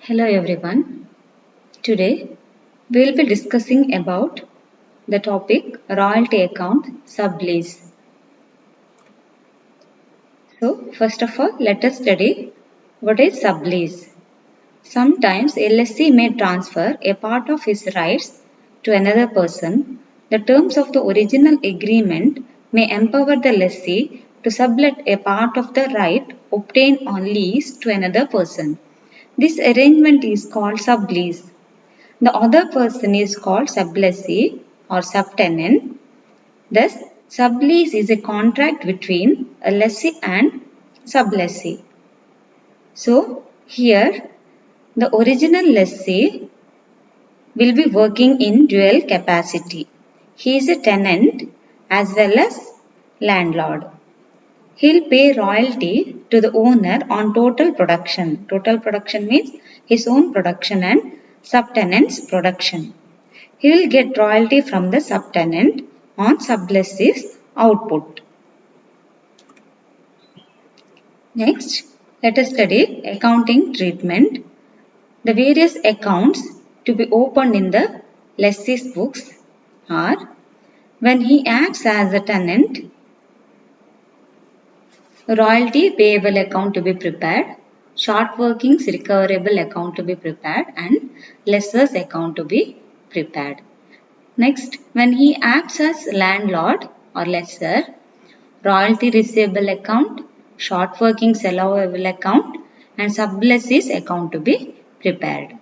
Hello everyone. Today we will be discussing about the topic royalty account sublease. So first of all, let us study what is sublease. Sometimes LSC may transfer a part of his rights to another person. The terms of the original agreement may empower the lessee to sublet a part of the right obtained on lease to another person. This arrangement is called sublease. The other person is called sublessee or subtenant. Thus, sublease is a contract between a lessee and sublessee. So, here the original lessee will be working in dual capacity. He is a tenant as well as landlord. He'll pay royalty to the owner on total production. Total production means his own production and subtenant's production. He will get royalty from the subtenant on sublessee's output. Next, let us study accounting treatment. The various accounts to be opened in the lessee's books are: when he acts as a tenant, royalty payable account to be prepared, short workings recoverable account to be prepared, and lessor's account to be prepared. Next, when he acts as landlord or lessor, royalty receivable account, short workings allowable account, and sublessee's account to be prepared.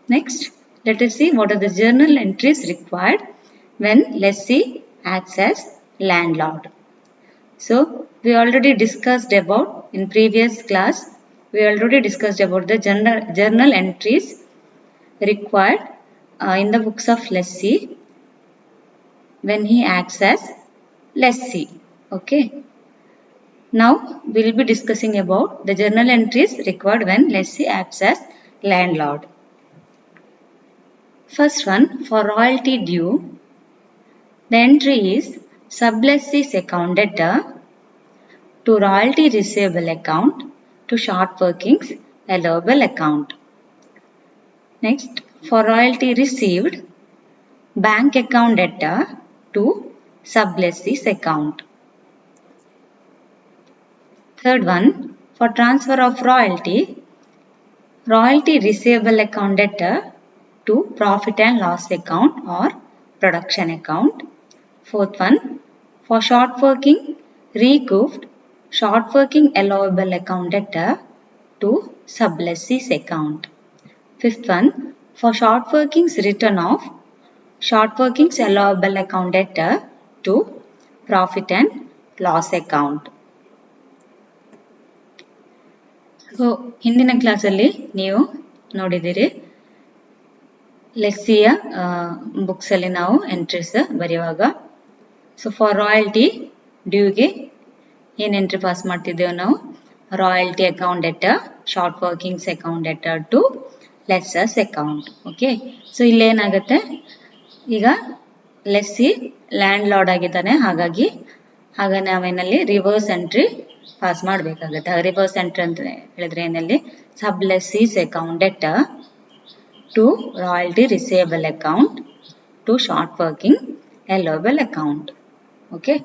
Next, let us see what are the journal entries required when lessee acts as landlord. So, we already discussed about in previous class, we already discussed about the journal entries required in the books of lessee when he acts as lessee. Okay. Now, we will be discussing about the journal entries required when lessee acts as landlord. First one, for royalty due, the entry is sublessee's account debtor to royalty receivable account to short workings allowable account. Next, for royalty received, bank account debtor to sublessee's account. Third one, for transfer of royalty, royalty receivable account debtor to profit and loss account or production account. Fourth one, for short working recouped short working allowable account debtor to sublessee's account. Fifth one, for short workings written off short workings allowable account debtor to profit and loss account. So ಹಿಂದಿನ ಕ್ಲಾಸಲ್ಲಿ ನೀವು ನೋಡಿದಿರಿ ಲೆಸ್ಸಿಯ ಬುಕ್ಸಲ್ಲಿ ನಾವು entries ಬರೆಯುವಾಗ so for royalty ಡ್ಯೂಗೆ ಏನು entry pass ಮಾಡ್ತಿದ್ದೇವೆ ನಾವು royalty account debtor short workings account debtor to lessors account okay so ಇಲ್ಲೇನಾಗುತ್ತೆ ಈಗ ಲೆಸ್ಸಿ ಲ್ಯಾಂಡ್ ಲಾರ್ಡ್ ಆಗಿದ್ದಾನೆ ಹಾಗಾಗಿ ನಾವೇನಲ್ಲಿ ರಿವರ್ಸ್ ಎಂಟ್ರಿ ಪಾಸ್ ಮಾಡಬೇಕಾಗುತ್ತೆ ರಿವರ್ಸ್ ಎಂಟ್ರಿ ಅಂತ ಹೇಳಿದ್ರೆ ಏನಲ್ಲಿ sublessees account debtor to royalty receivable account to short working allowable account okay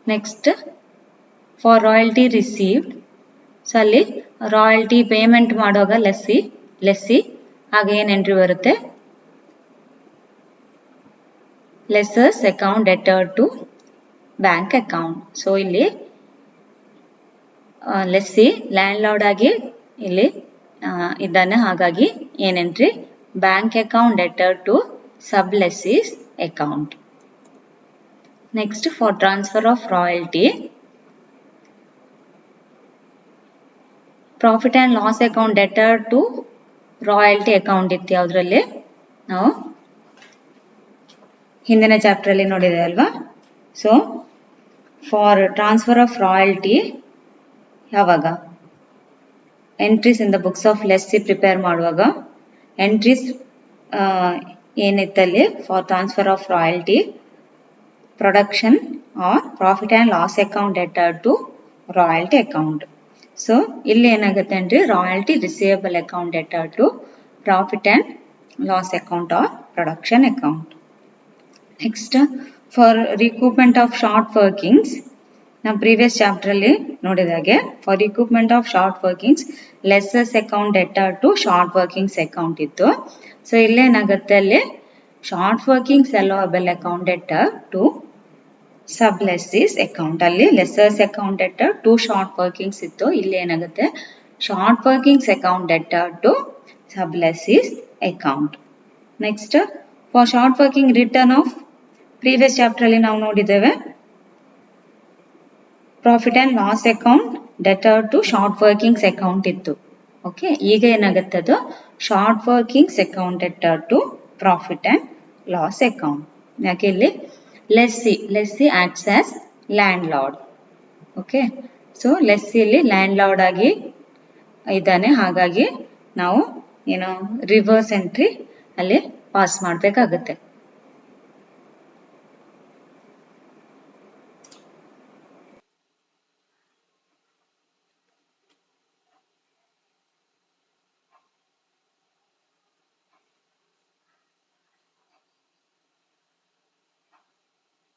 next for royalty received so ಅಲ್ಲಿ ರಾಯಲ್ಟಿ ಪೇಮೆಂಟ್ ಮಾಡುವಾಗ ಲೆಸ್ಸಿ ಹಾಗೆ ಏನು ಎಂಟ್ರಿ ಬರುತ್ತೆ lessors account debtor to bank account so ಇಲ್ಲಿ lessee landlord ಆಗಿ ಇಲ್ಲಿ ಇದ್ದಾನೆ ಹಾಗಾಗಿ ಏನು entry bank account debtor to sublessees account. Next for transfer of royalty profit and loss account debtor to royalty account ಇತ್ತು ಯಾವುದರಲ್ಲಿ ನಾವು ಹಿಂದಿನ ಚಾಪ್ಟರಲ್ಲಿ ನೋಡಿದೆ ಅಲ್ವಾ so for transfer of royalty ಯಾವಾಗ entries in the books of lessee prepare ಮಾಡುವಾಗ entries ಏನಿತ್ತಲ್ಲಿ for transfer of royalty production or profit and loss account debtor to royalty account so ಇಲ್ಲಿ ಏನಾಗುತ್ತೆ ಅಂದರೆ royalty receivable account debtor to profit and loss account or production account. Next for recoupment of short workings, ನಾವು previous ಚಾಪ್ಟ್ರಲ್ಲಿ ನೋಡಿದಾಗೆ for recoupment of short workings lessors account debtor to short workings account ಇತ್ತು. So ಇಲ್ಲೇನಾಗುತ್ತೆ, ಅಲ್ಲಿ short workings allowable account debtor to sublessees account, ಅಲ್ಲಿ lessors account debtor to short workings ಇತ್ತು. ಇಲ್ಲಿ ಏನಾಗುತ್ತೆ, short workings account debtor to sublessees account. Next for short working return of, previous ಚಾಪ್ಟ್ರಲ್ಲಿ ನಾವು ನೋಡಿದ್ದೇವೆ profit and loss account debtor to short workings account ಇತ್ತು. Okay, ಈಗ ಏನಾಗುತ್ತೆ, ಅದು short workings account debtor to profit and loss account. ಯಾಕೆ ಇಲ್ಲಿ lessee acts as landlord. Okay, so ಲೆಸ್ಸಿಯಲ್ಲಿ landlord ಆಗಿ ಇದ್ದಾನೆ, ಹಾಗಾಗಿ ನಾವು ರಿವರ್ಸ್ ಎಂಟ್ರಿ ಅಲ್ಲಿ ಪಾಸ್ ಮಾಡಬೇಕಾಗುತ್ತೆ.